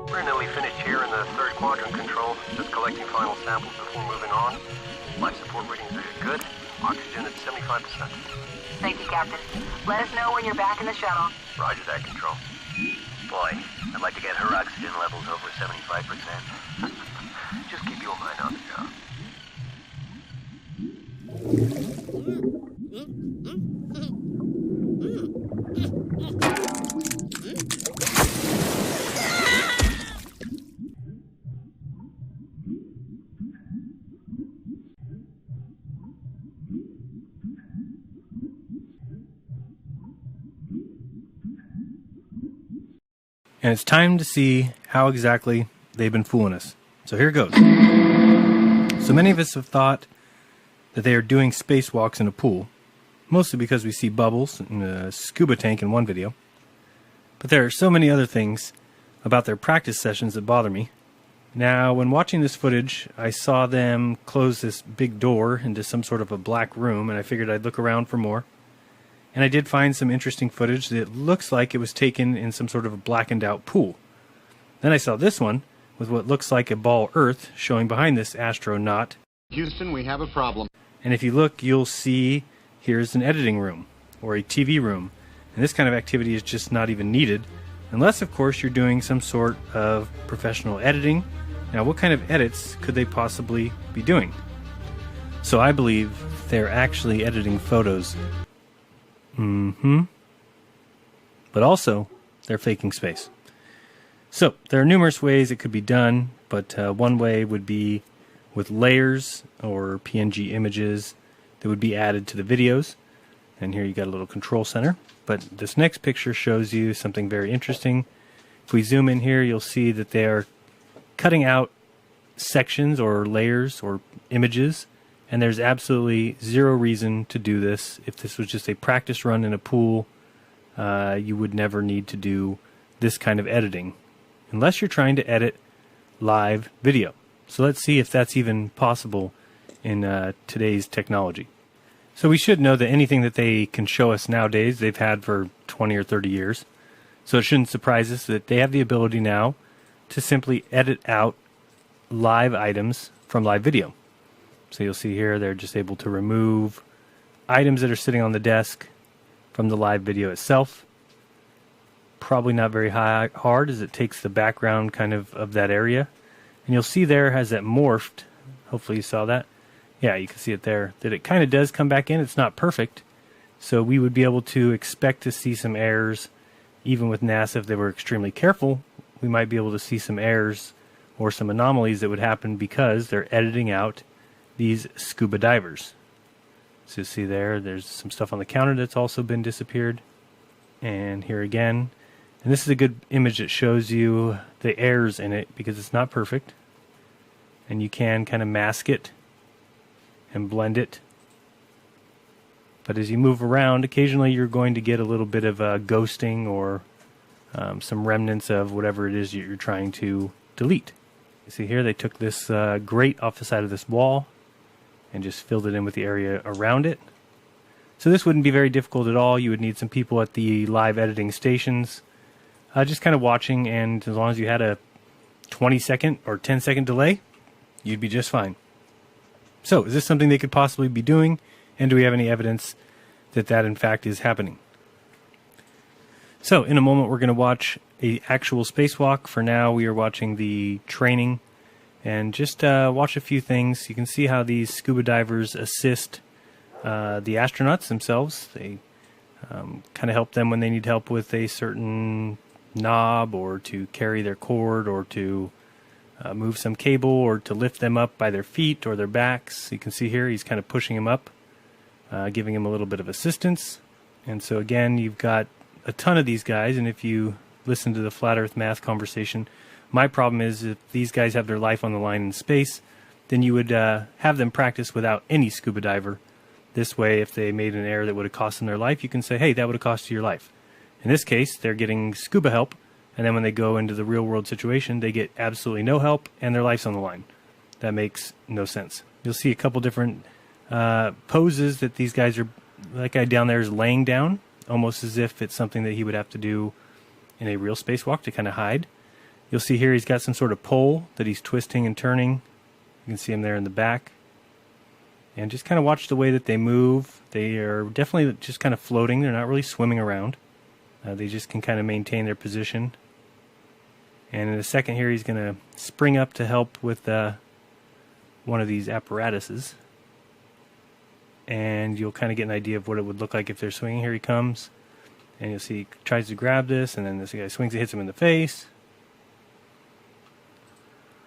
We're nearly finished here in the third quadrant, Control. Just collecting final samples before moving on. Life support readings are good. Oxygen at 75%. Thank you, Captain. Let us know when you're back in the shuttle. Roger that, Control. Boy, I'd like to get her oxygen levels over 75%. Just keep your mind on the job. And it's time to see how exactly they've been fooling us. So here goes. So many of us have thought that they are doing spacewalks in a pool, mostly because we see bubbles and a scuba tank in one video. But there are so many other things about their practice sessions that bother me. Now, when watching this footage, I saw them close this big door into some sort of a black room, and I figured I'd look around for more. And I did find some interesting footage that looks like it was taken in some sort of a blackened out pool. Then I saw this one with what looks like a ball Earth showing behind this astronaut. Houston, we have a problem. And if you look, you'll see here's an editing room or a TV room. And this kind of activity is just not even needed, unless of course you're doing some sort of professional editing. Now, what kind of edits could they possibly be doing? So I believe they're actually editing photos. But also, they're faking space. So, there are numerous ways it could be done, but one way would be with layers or PNG images that would be added to the videos. And here you got a little control center. But this next picture shows you something very interesting. If we zoom in here, you'll see that they are cutting out sections or layers or images. And there's absolutely zero reason to do this. If this was just a practice run in a pool, you would never need to do this kind of editing, unless you're trying to edit live video. So let's see if that's even possible in today's technology. So we should know that anything that they can show us nowadays, they've had for 20 or 30 years. So it shouldn't surprise us that they have the ability now to simply edit out live items from live video. So you'll see here they're just able to remove items that are sitting on the desk from the live video itself. Probably not very hard, as it takes the background kind of that area. And you'll see there has that morphed. Hopefully you saw that. Yeah, you can see it there, that it kind of does come back in. It's not perfect. So we would be able to expect to see some errors. Even with NASA, if they were extremely careful, we might be able to see some errors or some anomalies that would happen because they're editing out these scuba divers. So you see there's some stuff on the counter that's also been disappeared. And here again. And this is a good image that shows you the errors in it because it's not perfect. And you can kind of mask it and blend it. But as you move around, occasionally you're going to get a little bit of ghosting or some remnants of whatever it is you're trying to delete. You see here they took this grate off the side of this wall and just filled it in with the area around it. So this wouldn't be very difficult at all. You would need some people at the live editing stations just kind of watching, and as long as you had a 20-second or 10-second delay, you'd be just fine. So is this something they could possibly be doing, and do we have any evidence that that in fact is happening? So in a moment we're going to watch an actual spacewalk. For now we are watching the training. And just watch a few things. You can see how these scuba divers assist the astronauts themselves. They kind of help them when they need help with a certain knob, or to carry their cord, or to move some cable, or to lift them up by their feet or their backs. You can see here he's kind of pushing them up, giving him a little bit of assistance. And so again, you've got a ton of these guys, and if you listen to the Flat Earth Math conversation, my problem is if these guys have their life on the line in space, then you would have them practice without any scuba diver. This way, if they made an error that would have cost them their life, you can say, hey, that would have cost you your life. In this case, they're getting scuba help, and then when they go into the real-world situation, they get absolutely no help, and their life's on the line. That makes no sense. You'll see a couple different poses that these guys are. That guy down there is laying down, almost as if it's something that he would have to do in a real spacewalk to kind of hide. You'll see here he's got some sort of pole that he's twisting and turning. You can see him there in the back. And just kind of watch the way that they move. They are definitely just kind of floating. They're not really swimming around. They just can kind of maintain their position. And in a second here, he's going to spring up to help with one of these apparatuses. And you'll kind of get an idea of what it would look like if they're swinging. Here he comes. And you'll see he tries to grab this, and then this guy swings, it hits him in the face.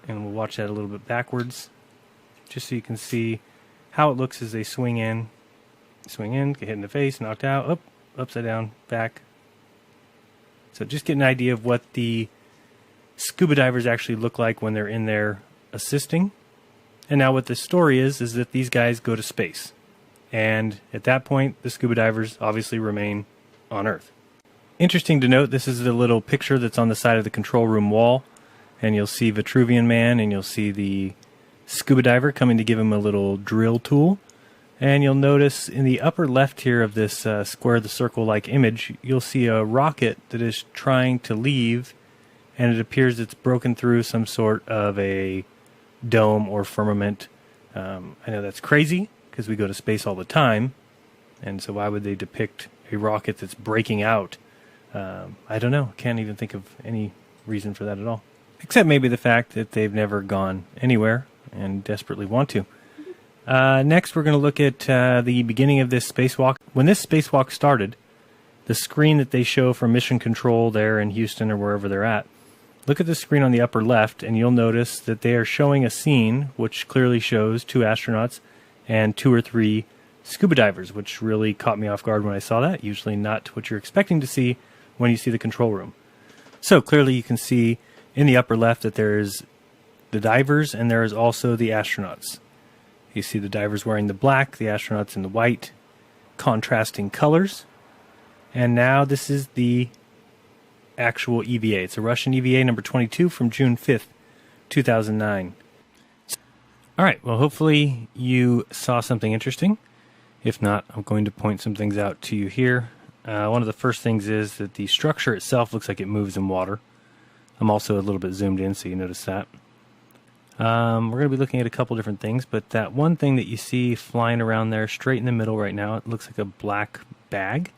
And we'll watch that a little bit backwards, just so you can see how it looks as they swing in, get hit in the face, knocked out, up, upside down, back. So just get an idea of what the scuba divers actually look like when they're in there assisting. And now what the story is that these guys go to space. And at that point, the scuba divers obviously remain on Earth. Interesting to note, this is the little picture that's on the side of the control room wall. And you'll see Vitruvian Man, and you'll see the scuba diver coming to give him a little drill tool. And you'll notice in the upper left here of this square the circle-like image, you'll see a rocket that is trying to leave, and it appears it's broken through some sort of a dome or firmament. I know that's crazy, because we go to space all the time, and so why would they depict a rocket that's breaking out? I don't know. Can't even think of any reason for that at all. Except maybe the fact that they've never gone anywhere and desperately want to. Next, we're going to look at the beginning of this spacewalk. When this spacewalk started, the screen that they show from Mission Control there in Houston or wherever they're at, look at the screen on the upper left, and you'll notice that they are showing a scene which clearly shows 2 astronauts and 2 or 3 scuba divers, which really caught me off guard when I saw that. Usually not what you're expecting to see when you see the control room. So clearly you can see in the upper left that there is the divers and there is also the astronauts. You see the divers wearing the black, the astronauts in the white, contrasting colors. And now this is the actual EVA. It's a Russian EVA number 22 from June 5th, 2009. All right, well, hopefully you saw something interesting. If not, I'm going to point some things out to you here. One of the first things is that the structure itself looks like it moves in water. I'm also a little bit zoomed in, so you notice that. We're going to be looking at a couple different things, but that one thing that you see flying around there straight in the middle right now, it looks like a black bag.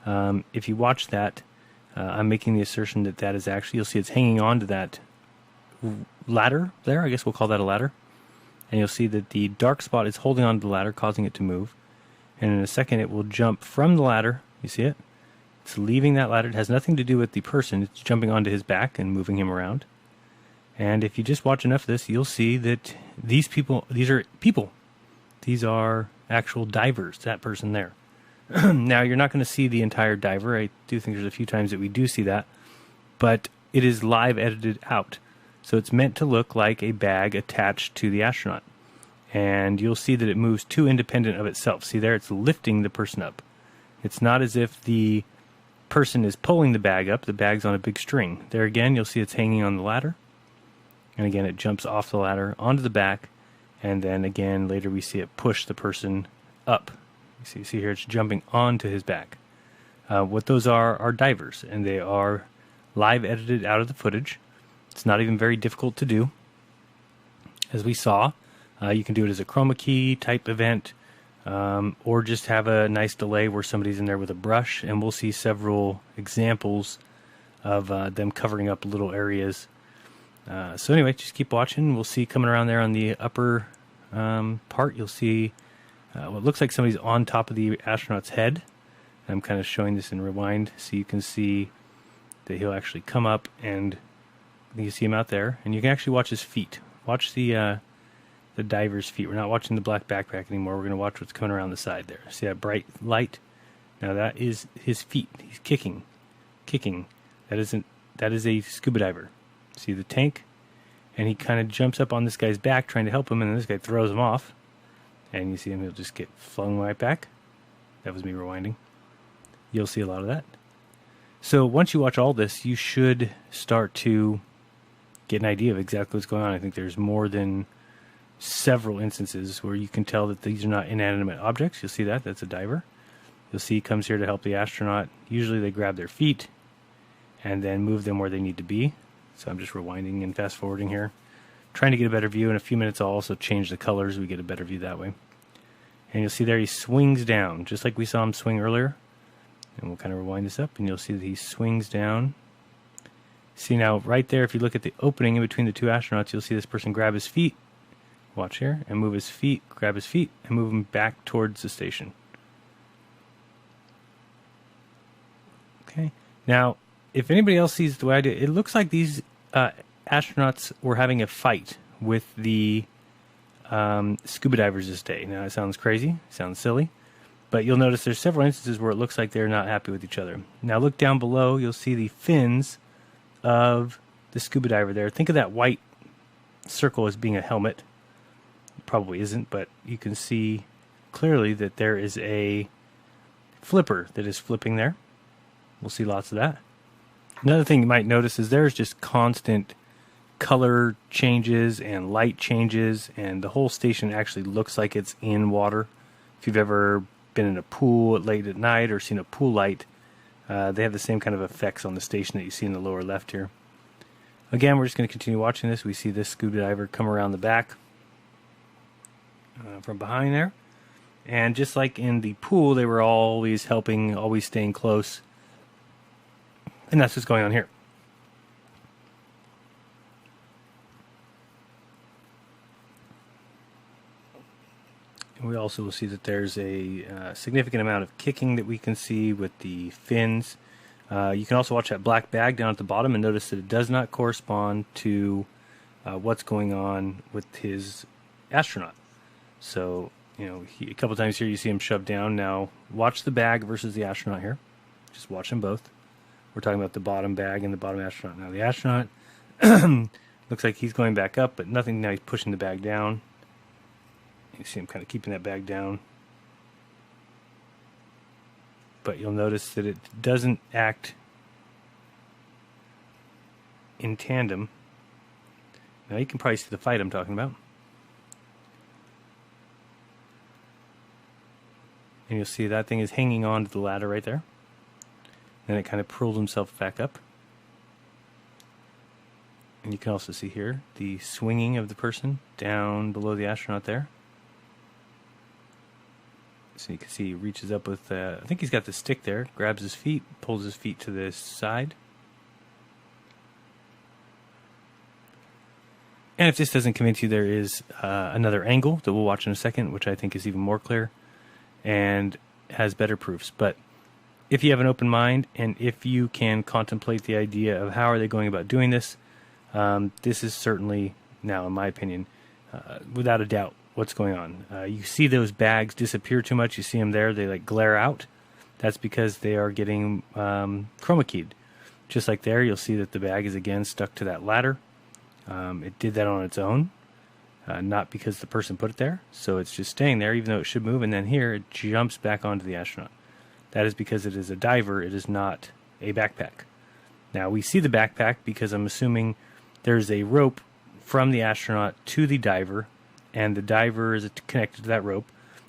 If you watch that, I'm making the assertion that that is actually, you'll see it's hanging on to that ladder there. I guess we'll call that a ladder. And you'll see that the dark spot is holding on to the ladder, causing it to move. And in a second, it will jump from the ladder. You see it? It's leaving that ladder. It has nothing to do with the person. It's jumping onto his back and moving him around. And if you just watch enough of this, you'll see that these are people. These are actual divers, that person there. Now, you're not going to see the entire diver. I do think there's a few times that we do see that. But it is live edited out. So it's meant to look like a bag attached to the astronaut. And you'll see that it moves too independent of itself. See there? It's lifting the person up. It's not as if the person is pulling the bag up. The bag's on a big string. There again, you'll see it's hanging on the ladder. And again, it jumps off the ladder onto the back. And then again, later we see it push the person up. You see here, it's jumping onto his back. What those are divers. And they are live edited out of the footage. It's not even very difficult to do. As we saw, you can do it as a chroma key type event, or just have a nice delay where somebody's in there with a brush, and we'll see several examples of them covering up little areas. So anyway, just keep watching. We'll see coming around there on the upper part, you'll see what looks like somebody's on top of the astronaut's head. I'm kind of showing this in rewind so you can see that he'll actually come up, and you see him out there, and you can actually watch his feet. Watch the diver's feet. We're not watching the black backpack anymore. We're going to watch what's coming around the side there. See that bright light? Now that is his feet. He's kicking. That is a scuba diver. See the tank? and he kind of jumps up on this guy's back trying to help him, and then this guy throws him off. And you see him, he'll just get flung right back. That was me rewinding. You'll see a lot of that. So once you watch all this, you should start to get an idea of exactly what's going on. I think there's more than several instances where you can tell that these are not inanimate objects. You'll see that. That's a diver. You'll see he comes here to help the astronaut. Usually they grab their feet and then move them where they need to be. So I'm just rewinding and fast forwarding here, trying to get a better view. In a few minutes I'll also change the colors. We get a better view that way. And you'll see there he swings down, just like we saw him swing earlier. And we'll kind of rewind this up, and you'll see that he swings down. See now, right there, if you look at the opening in between the two astronauts, you'll see this person grab his feet, watch here, and move his feet, grab his feet, and move them back towards the station. Okay. Now, if anybody else sees the way I do it, it looks like these astronauts were having a fight with the scuba divers this day. Now, it sounds crazy, sounds silly, but you'll notice there's several instances where it looks like they're not happy with each other. Now, look down below, you'll see the fins of the scuba diver there. Think of that white circle as being a helmet. It probably isn't, but you can see clearly that there is a flipper that is flipping there. We'll see lots of that. Another thing you might notice is there's just constant color changes and light changes, and the whole station actually looks like it's in water. If you've ever been in a pool late at night or seen a pool light, they have the same kind of effects on the station that you see in the lower left here. Again, we're just going to continue watching this. We see this scuba diver come around the back from behind there. And just like in the pool, they were always helping, always staying close. And that's what's going on here. And we also will see that there's a significant amount of kicking that we can see with the fins. You can also watch that black bag down at the bottom and notice that it does not correspond to what's going on with his astronaut. So, you know, a couple times here you see him shoved down. Now, watch the bag versus the astronaut here. Just watch them both. We're talking about the bottom bag and the bottom astronaut. Now, the astronaut looks like he's going back up, but nothing. Now he's pushing the bag down. You see him kind of keeping that bag down. But you'll notice that it doesn't act in tandem. Now you can probably see the fight I'm talking about. And you'll see that thing is hanging on to the ladder right there. Then it kind of pulls himself back up. And you can also see here the swinging of the person down below the astronaut there. So you can see he reaches up with, I think he's got the stick there, grabs his feet, pulls his feet to the side. And if this doesn't convince you, there is another angle that we'll watch in a second, which I think is even more clear and has better proofs. But if you have an open mind and if you can contemplate the idea of how are they going about doing this, this is certainly, now in my opinion, without a doubt, what's going on. You see those bags disappear too much. You see them there. They like glare out. That's because they are getting chroma keyed. Just like there, you'll see that the bag is again stuck to that ladder. It did that on its own, not because the person put it there. So it's just staying there, even though it should move. And then here, it jumps back onto the astronaut. That is because it is a diver. It is not a backpack. Now, we see the backpack because I'm assuming there's a rope from the astronaut to the diver, and the diver is connected to that rope,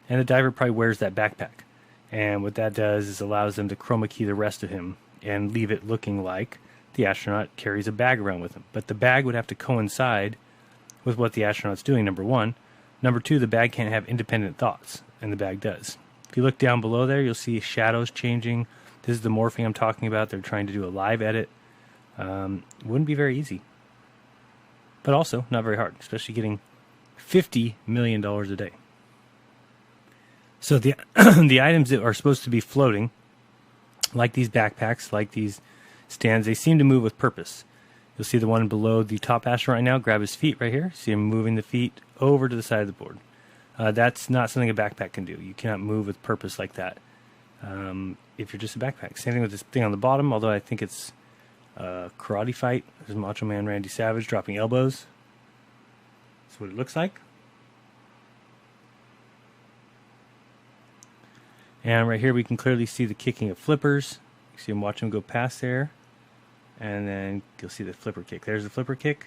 and the diver probably wears that backpack. And what that does is allows them to chroma key the rest of him and leave it looking like the astronaut carries a bag around with him. But the bag would have to coincide with what the astronaut's doing, number one. Number two, the bag can't have independent thoughts, and the bag does. If you look down below there, you'll see shadows changing. This is the morphing I'm talking about. They're trying to do a live edit. Wouldn't be very easy. But also not very hard, especially getting $50 million a day. So the the items that are supposed to be floating, like these backpacks, like these stands, they seem to move with purpose. You'll see the one below the top astronaut right now grab his feet right here. See him moving the feet over to the side of the board. That's not something a backpack can do. You cannot move with purpose like that if you're just a backpack. Same thing with this thing on the bottom, although I think it's a karate fight. There's Macho Man Randy Savage dropping elbows. That's what it looks like. And right here we can clearly see the kicking of flippers. You see him watch him go past there. And then you'll see the flipper kick. There's the flipper kick,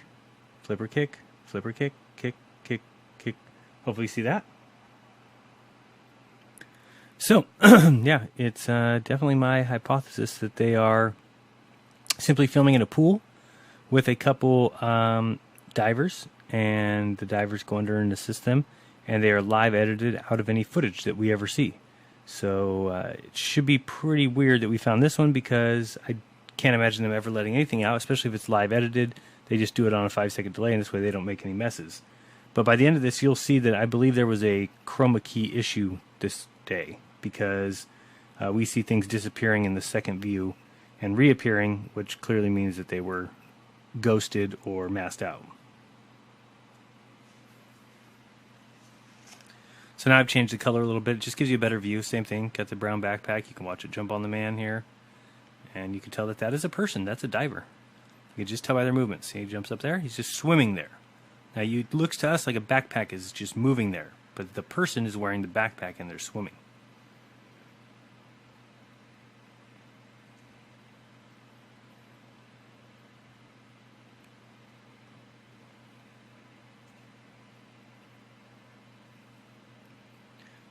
flipper kick, flipper kick, kick, kick, kick. Hopefully you see that. So, yeah, it's definitely my hypothesis that they are simply filming in a pool with a couple divers, and the divers go under and assist them, and they are live edited out of any footage that we ever see. So it should be pretty weird that we found this one, because I can't imagine them ever letting anything out, especially if it's live edited. They just do it on a 5-second delay, and this way they don't make any messes. But by the end of this, you'll see that I believe there was a chroma key issue this day, because we see things disappearing in the second view and reappearing, which clearly means that they were ghosted or masked out. So now I've changed the color a little bit. It just gives you a better view. Same thing. Got the brown backpack. You can watch it jump on the man here. And you can tell that that is a person. That's a diver. You can just tell by their movements. See, he jumps up there. He's just swimming there. Now, it looks to us like a backpack is just moving there. But the person is wearing the backpack and they're swimming.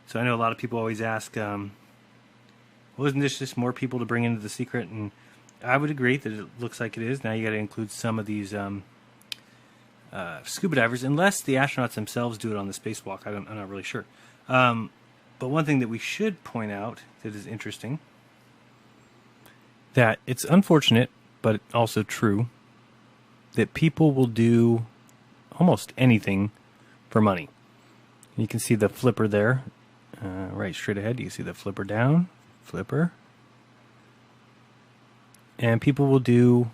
So I know a lot of people always ask, well, isn't this just more people to bring into the secret? And I would agree that it looks like it is. Now you got to include some of these scuba divers, unless the astronauts themselves do it on the spacewalk. I'm not really sure. But one thing that we should point out that is interesting, that it's unfortunate, but also true, that people will do almost anything for money. You can see the flipper there. Right straight ahead, you can see the flipper down, flipper. And people will do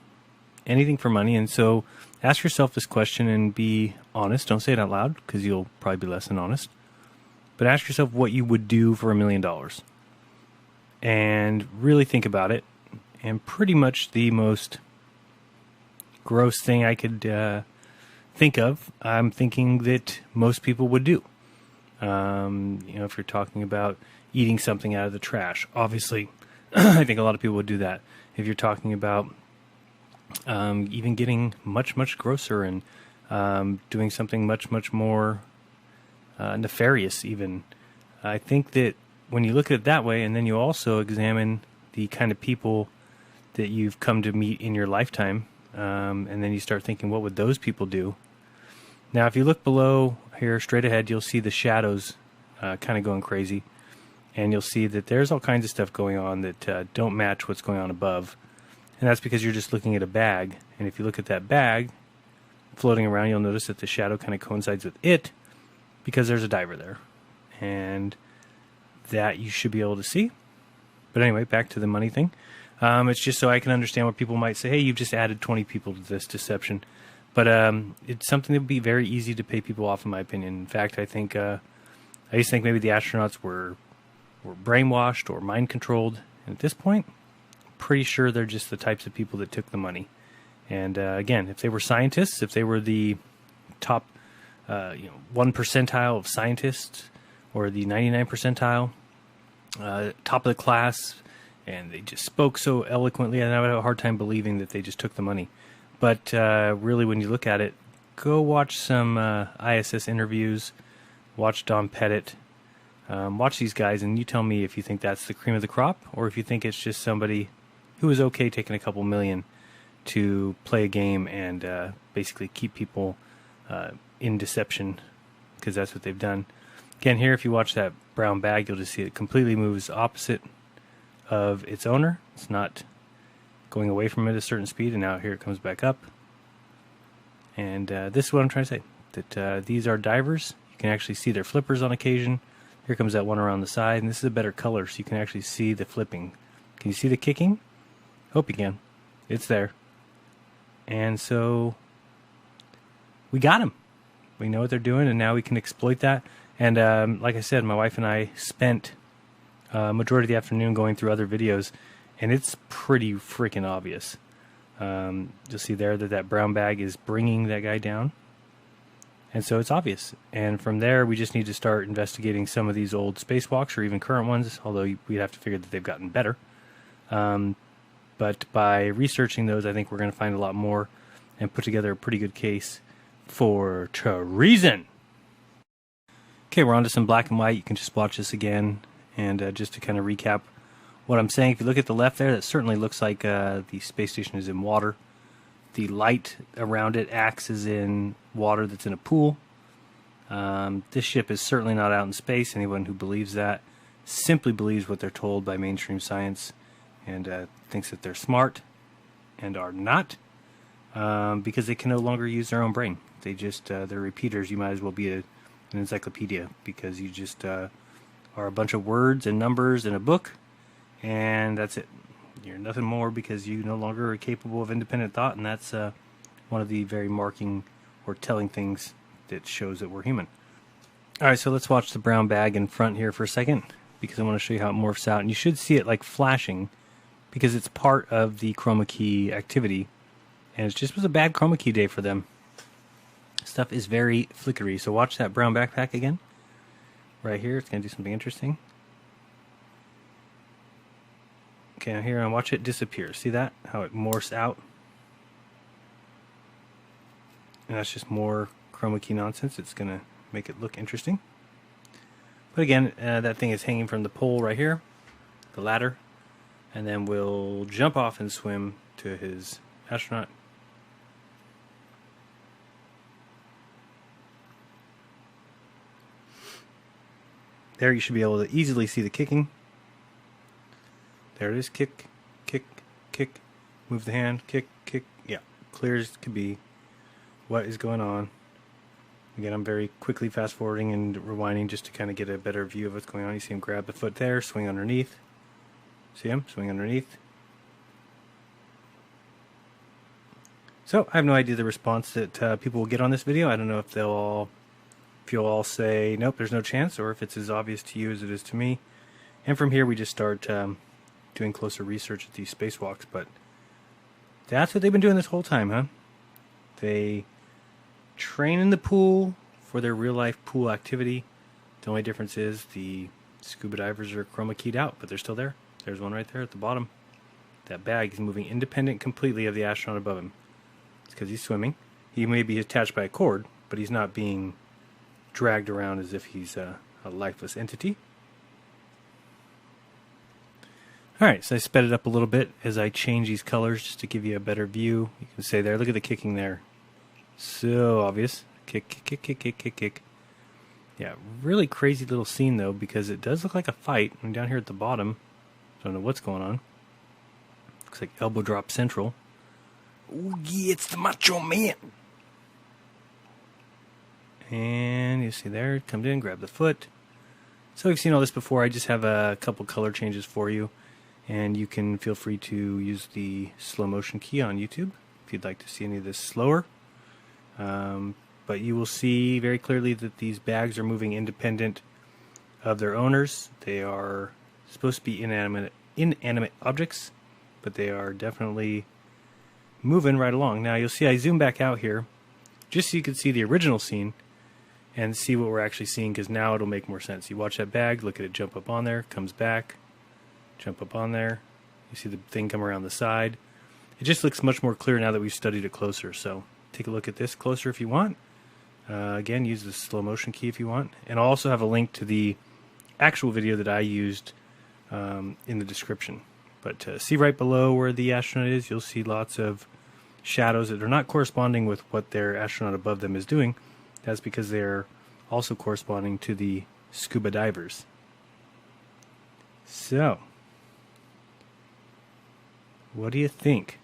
anything for money. And so ask yourself this question and be honest. Don't say it out loud, because you'll probably be less than honest. But ask yourself what you would do for $1 million. And really think about it. And pretty much the most gross thing I could think of, I'm thinking that most people would do. You know, if you're talking about eating something out of the trash, obviously, I think a lot of people would do that. If you're talking about even getting much, much grosser and doing something much, much more nefarious even, I think that when you look at it that way, and then you also examine the kind of people that you've come to meet in your lifetime, and then you start thinking, what would those people do? Now, if you look below here, straight ahead, you'll see the shadows kind of going crazy. And you'll see that there's all kinds of stuff going on that don't match what's going on above. And that's because you're just looking at a bag. And if you look at that bag floating around, you'll notice that the shadow kind of coincides with it, because there's a diver there. And that you should be able to see. But anyway, back to the money thing. It's just so I can understand what people might say, hey, you've just added 20 people to this deception. But it's something that would be very easy to pay people off, in my opinion. In fact, I think I used to think maybe the astronauts were brainwashed or mind controlled. And at this point, I'm pretty sure they're just the types of people that took the money. And again, if they were scientists, if they were the top 1 percentile of scientists, or the 99 percentile, top of the class, and they just spoke so eloquently, and I would have a hard time believing that they just took the money. But really, when you look at it, go watch some ISS interviews, watch Don Pettit, watch these guys, and you tell me if you think that's the cream of the crop, or if you think it's just somebody who is okay taking a couple million to play a game and basically keep people in deception, because that's what they've done. Again, here, if you watch that brown bag, you'll just see it completely moves opposite of its owner. It's not going away from it at a certain speed, and now here it comes back up. And this is what I'm trying to say, that these are divers. You can actually see their flippers on occasion. Here comes that one around the side, and this is a better color, so you can actually see the flipping. Can you see the kicking? Hope you can. It's there. And so we got them. We know what they're doing, and now we can exploit that. And like I said, my wife and I spent a majority of the afternoon going through other videos, and it's pretty freaking obvious. You'll see there that that brown bag is bringing that guy down. And so it's obvious. And from there, we just need to start investigating some of these old spacewalks or even current ones, although we'd have to figure that they've gotten better. But by researching those, I think we're going to find a lot more and put together a pretty good case for treason. Okay, we're on to some black and white. You can just watch this again. And just to kind of recap what I'm saying, if you look at the left there, that certainly looks like the space station is in water. The light around it acts as in water that's in a pool. This ship is certainly not out in space. Anyone who believes that simply believes what they're told by mainstream science and thinks that they're smart and are not, because they can no longer use their own brain. They just, they're repeaters. You might as well be an encyclopedia, because you just are a bunch of words and numbers in a book, and that's it. You're nothing more, because you no longer are capable of independent thought, and that's one of the very marking or telling things that shows that we're human. Alright, so let's watch the brown bag in front here for a second, because I want to show you how it morphs out. And you should see it like flashing, because it's part of the chroma key activity, and it just was a bad chroma key day for them. Stuff is very flickery, so watch that brown backpack again. Right here, it's going to do something interesting. Okay, now here, and watch it disappear. See that? How it morphs out? And that's just more chroma key nonsense. It's going to make it look interesting. But again, that thing is hanging from the pole right here, the ladder. And then we'll jump off and swim to his astronaut. There, you should be able to easily see the kicking. There it is. Kick, kick, kick. Move the hand. Kick, kick. Yeah, clear as could be what is going on. Again, I'm very quickly fast forwarding and rewinding just to kind of get a better view of what's going on. You see him grab the foot there, swing underneath. See him? Swing underneath. So, I have no idea the response that people will get on this video. I don't know if you'll all say, nope, there's no chance, or if it's as obvious to you as it is to me. And from here, we just start doing closer research at these spacewalks. But that's what they've been doing this whole time, huh? They train in the pool for their real-life pool activity. The only difference is the scuba divers are chroma keyed out, but they're still there. There's one right there at the bottom. That bag is moving independent completely of the astronaut above him. It's because he's swimming. He may be attached by a cord, but he's not being dragged around as if he's a lifeless entity. Alright, so I sped it up a little bit as I change these colors just to give you a better view. You can say there, look at the kicking there. So obvious. Kick, kick, kick, kick, kick, kick, kick. Yeah, really crazy little scene though, because it does look like a fight. I'm down here at the bottom. Don't know what's going on. Looks like elbow drop central. Oh yeah, it's the Macho Man. And you see there, it comes in, grab the foot. So we've seen all this before. I just have a couple color changes for you. And you can feel free to use the slow motion key on YouTube if you'd like to see any of this slower. But you will see very clearly that these bags are moving independent of their owners. They are supposed to be inanimate objects, but they are definitely moving right along. Now you'll see I zoom back out here just so you can see the original scene and see what we're actually seeing, because now it'll make more sense. You watch that bag, look at it jump up on there, comes back, jump up on there. You see the thing come around the side. It just looks much more clear now that we've studied it closer. So take a look at this closer if you want. Again, use the slow motion key if you want. And I'll also have a link to the actual video that I used in the description. But see right below where the astronaut is, you'll see lots of shadows that are not corresponding with what their astronaut above them is doing. That's because they're also corresponding to the scuba divers. So, what do you think?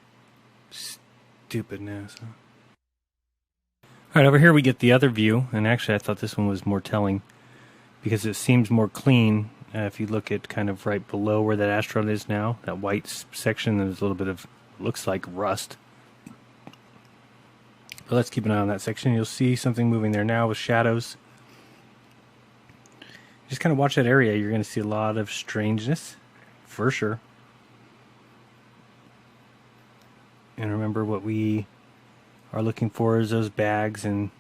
Stupid NASA. Alright, over here we get the other view, and actually I thought this one was more telling because it seems more clean. If you look at kind of right below where that astronaut is now, that white section, there's a little bit of, looks like rust. But let's keep an eye on that section. You'll see something moving there now with shadows. Just kind of watch that area. You're going to see a lot of strangeness, for sure. And remember, what we are looking for is those bags and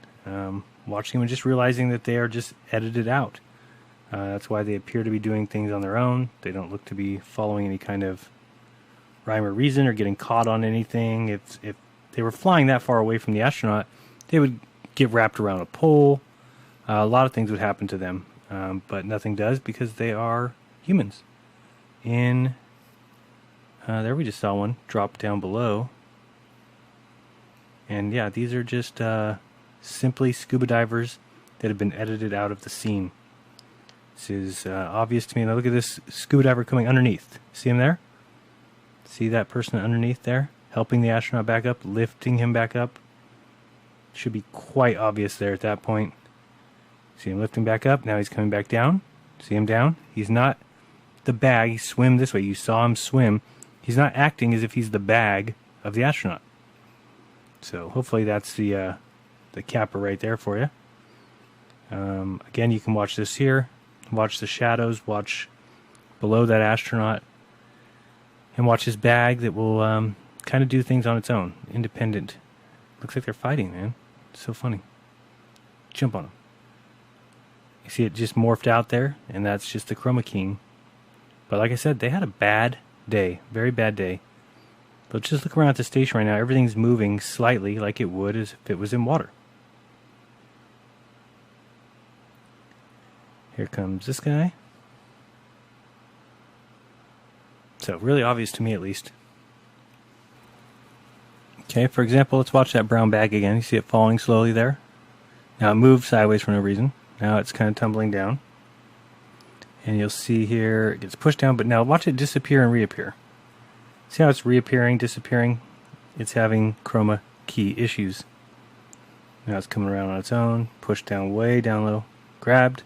watching them and just realizing that they are just edited out. That's why they appear to be doing things on their own. They don't look to be following any kind of rhyme or reason or getting caught on anything. If they were flying that far away from the astronaut, they would get wrapped around a pole. A lot of things would happen to them, but nothing does because they are humans. There we just saw one drop down below. And yeah, these are just simply scuba divers that have been edited out of the scene. This is obvious to me. Now look at this scuba diver coming underneath. See him there? See that person underneath there? Helping the astronaut back up, lifting him back up. Should be quite obvious there at that point. See him lifting back up. Now he's coming back down. See him down? He's not the bag. He swam this way. You saw him swim. He's not acting as if he's the bag of the astronaut. So hopefully that's the capper right there for you. Again, you can watch this here. Watch the shadows. Watch below that astronaut. And watch his bag that will kind of do things on its own. Independent. Looks like they're fighting, man. It's so funny. Jump on them. You see it just morphed out there, and that's just the Chroma King. But like I said, they had a bad day. Very bad day. But just look around at the station right now. Everything's moving slightly like it would as if it was in water. Here comes this guy. So really obvious to me at least. Okay, for example, let's watch that brown bag again. You see it falling slowly there? Now it moved sideways for no reason. Now it's kind of tumbling down. And you'll see here it gets pushed down, but now watch it disappear and reappear. See how it's reappearing, disappearing? It's having chroma key issues. Now it's coming around on its own, pushed down way down low, grabbed.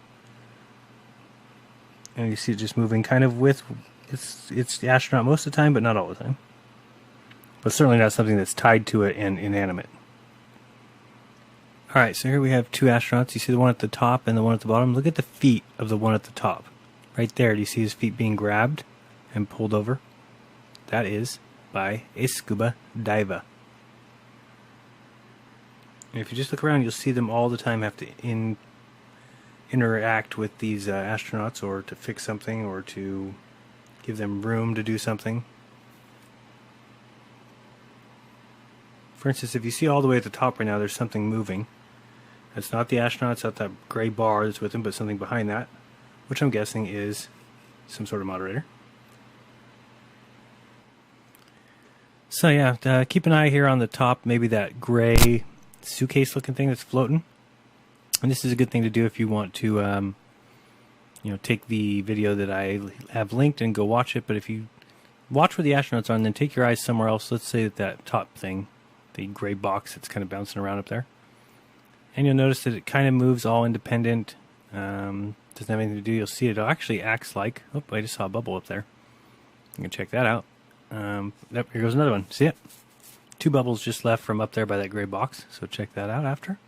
And you see it just moving kind of with it's the astronaut most of the time, but not all the time. But certainly not something that's tied to it and inanimate. Alright, so here we have two astronauts. You see the one at the top and the one at the bottom. Look at the feet of the one at the top. Right there, do you see his feet being grabbed and pulled over? That is by a scuba diver. And if you just look around, you'll see them all the time have to interact with these astronauts, or to fix something, or to give them room to do something. For instance, if you see all the way at the top right now, there's something moving. It's not the astronaut, it's not that gray bar that's with him, but something behind that, which I'm guessing is some sort of moderator. So yeah, keep an eye here on the top, maybe that gray suitcase looking thing that's floating. And this is a good thing to do if you want to take the video that I have linked and go watch it. But if you watch where the astronauts are and then take your eyes somewhere else, let's say that top thing, the gray box that's kind of bouncing around up there, and you'll notice that it kind of moves all independent. Doesn't have anything to do. You'll see it actually acts like, oh, I just saw a bubble up there. You can check that out. Here goes another one. See it? Two bubbles just left from up there by that gray box. So check that out after.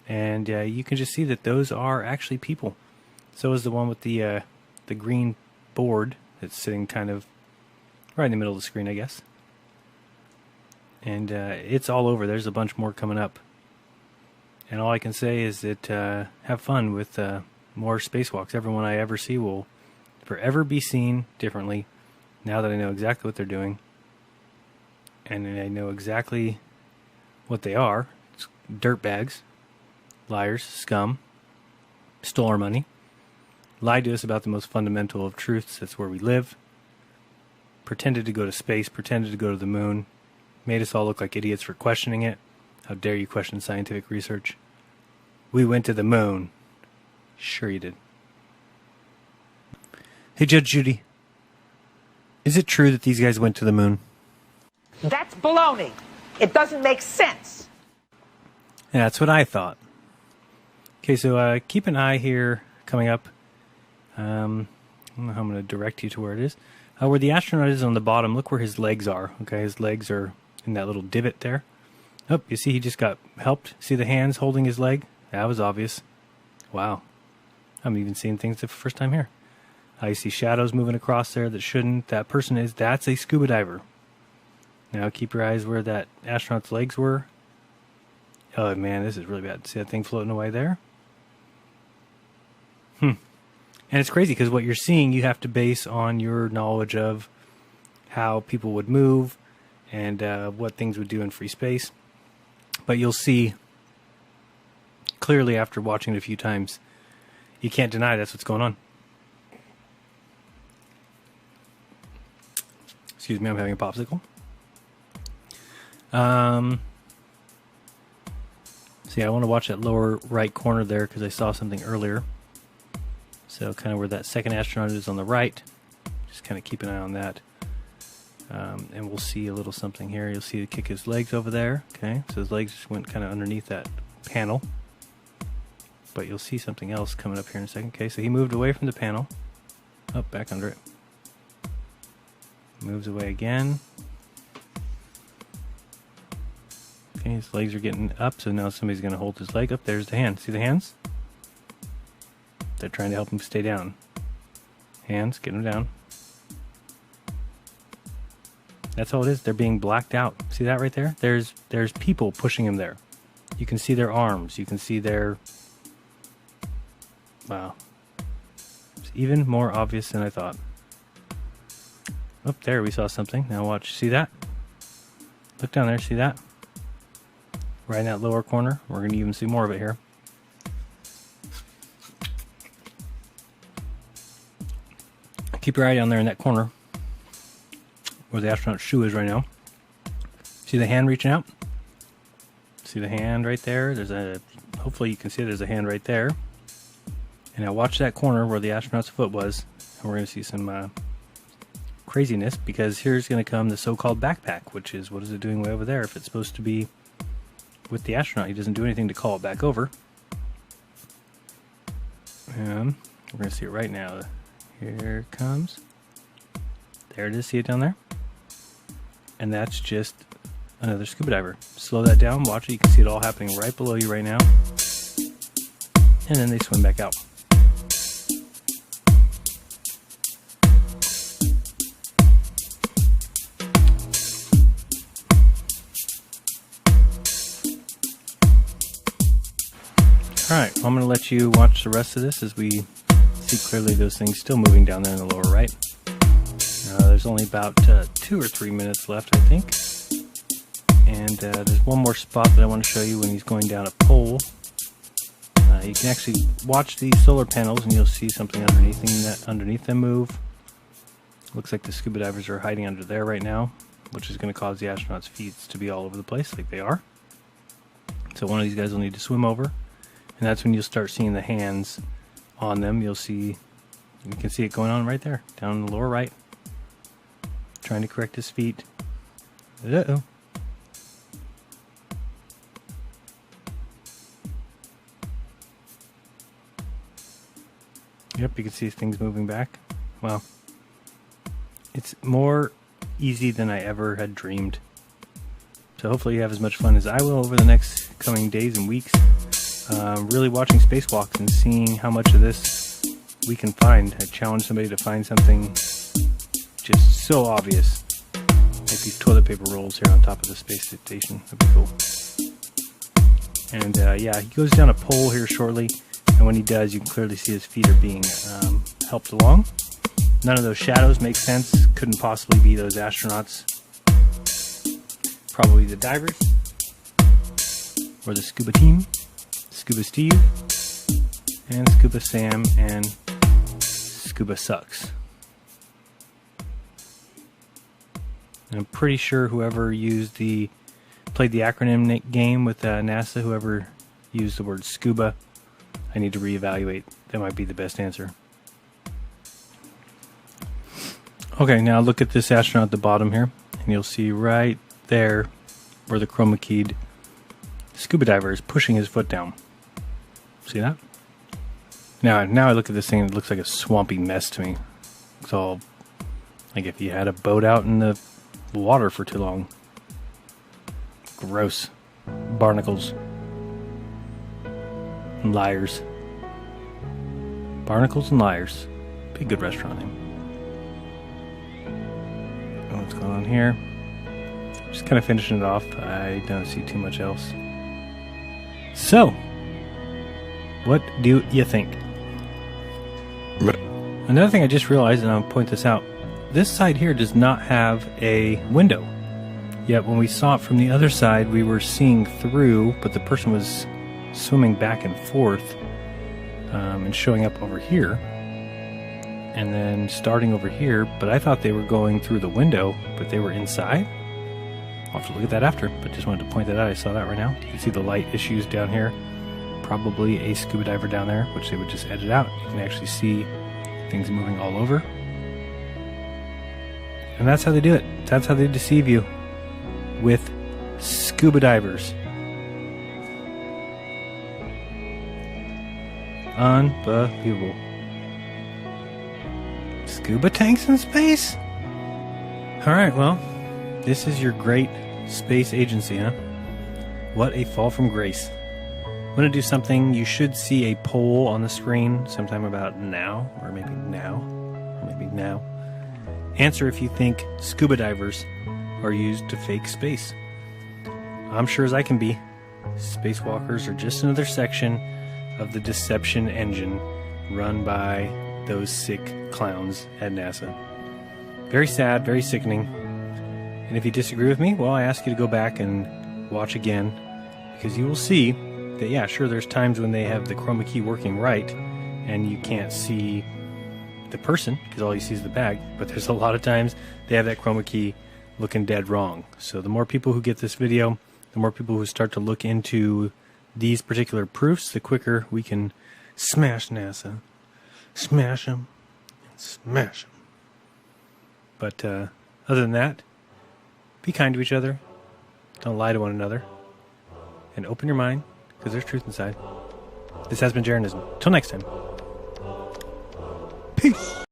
And you can just see that those are actually people. So is the one with the green board that's sitting kind of right in the middle of the screen, I guess. And it's all over. There's a bunch more coming up. And all I can say is that have fun with more spacewalks. Everyone I ever see will forever be seen differently now that I know exactly what they're doing. And I know exactly what they are. It's dirtbags, liars, scum, stole our money, lied to us about the most fundamental of truths. That's where we live. Pretended to go to space, pretended to go to the moon, made us all look like idiots for questioning it. How dare you question scientific research? We went to the moon. Sure you did. Hey, Judge Judy. Is it true that these guys went to the moon? That's baloney. It doesn't make sense. Yeah, that's what I thought. Okay, so keep an eye here coming up. I don't know how I'm going to direct you to where it is. Where the astronaut is on the bottom, look where his legs are. Okay, his legs are in that little divot there. Oh, you see he just got helped? See the hands holding his leg? That was obvious. Wow. I'm even seeing things the first time here. You see shadows moving across there that shouldn't. That person that's a scuba diver. Now keep your eyes where that astronaut's legs were. Oh man, this is really bad. See that thing floating away there? And it's crazy because what you're seeing, you have to base on your knowledge of how people would move and what things would do in free space. But you'll see clearly after watching it a few times, you can't deny that's what's going on. Excuse me, I'm having a popsicle. See, I want to watch that lower right corner there because I saw something earlier. So kind of where that second astronaut is on the right. Just kind of keep an eye on that. And we'll see a little something here. You'll see it kick his legs over there. Okay, so his legs just went kind of underneath that panel. But you'll see something else coming up here in a second. Okay, so he moved away from the panel. Oh, back under it. Moves away again. Okay, his legs are getting up, so now somebody's going to hold his leg up. There's the hand. See the hands? They're trying to help him stay down. Hands, get him down. That's all it is. They're being blacked out. See that right there? There's people pushing him there. You can see their arms. You can see their... Wow. It's even more obvious than I thought. Up there we saw something. Now watch. See that? Look down there. See that? Right in that lower corner. We're going to even see more of it here. Keep your eye down there in that corner where the astronaut's shoe is right now. See the hand reaching out? See the hand right there? There's a... Hopefully you can see there's a hand right there. And now watch that corner where the astronaut's foot was. And we're going to see some craziness because here's going to come the so-called backpack, which is, what is it doing way over there if it's supposed to be with the astronaut? He doesn't do anything to call it back over. And we're going to see it right now. Here it comes. There it is. See it down there? And that's just another scuba diver. Slow that down. Watch it. You can see it all happening right below you right now. And then they swim back out. Alright, well, I'm going to let you watch the rest of this as we see clearly those things still moving down there in the lower right. There's only about 2 or 3 minutes left, I think. And there's one more spot that I want to show you when he's going down a pole. You can actually watch these solar panels and you'll see something underneath them move. Looks like the scuba divers are hiding under there right now, which is going to cause the astronauts' feet to be all over the place like they are. So one of these guys will need to swim over. And that's when you'll start seeing the hands on them. You can see it going on right there, down in the lower right. Trying to correct his feet. Uh-oh. Yep, you can see things moving back. Well, it's more easy than I ever had dreamed. So hopefully you have as much fun as I will over the next coming days and weeks. Really watching spacewalks and seeing how much of this we can find. I challenge somebody to find something just so obvious, like these toilet paper rolls here on top of the space station. That'd be cool. And yeah, he goes down a pole here shortly, and when he does, you can clearly see his feet are being helped along. None of those shadows make sense. Couldn't possibly be those astronauts. Probably the divers or the scuba team. Scuba Steve, and Scuba Sam, and Scuba Sucks. And I'm pretty sure whoever played the acronym game with NASA, whoever used the word scuba, I need to reevaluate. That might be the best answer. Okay, now look at this astronaut at the bottom here, and you'll see right there where the chroma keyed scuba diver is pushing his foot down. See that? Now I look at this thing, it looks like a swampy mess to me. It's all like if you had a boat out in the water for too long. Gross. Barnacles. And Liars. Barnacles and Liars. Be a good restaurant name. What's going on here? Just kind of finishing it off. I don't see too much else. So, what do you think? Another thing I just realized, and I'll point this out, this side here does not have a window. Yet when we saw it from the other side, we were seeing through, but the person was swimming back and forth and showing up over here. And then starting over here, but I thought they were going through the window, but they were inside. I'll have to look at that after, but just wanted to point that out. I saw that right now. You can see the light issues down here. Probably a scuba diver down there, which they would just edit out. You can actually see things moving all over. And that's how they do it. That's how they deceive you with scuba divers. Unbelievable. Scuba tanks in space? Alright, well, this is your great space agency, huh? What a fall from grace. I'm going to do something. You should see a poll on the screen sometime about now, or maybe now, or maybe now. Answer if you think scuba divers are used to fake space. I'm sure as I can be. Spacewalkers are just another section of the deception engine run by those sick clowns at NASA. Very sad, very sickening. And if you disagree with me, well, I ask you to go back and watch again, because you will see that, yeah, sure, there's times when they have the chroma key working right and you can't see the person because all you see is the bag, but there's a lot of times they have that chroma key looking dead wrong. So the more people who get this video, the more people who start to look into these particular proofs, the quicker we can smash NASA. Smash them. And smash them. But other than that, be kind to each other. Don't lie to one another. And open your mind, because there's truth inside. This has been Jaronism. Till next time. Peace.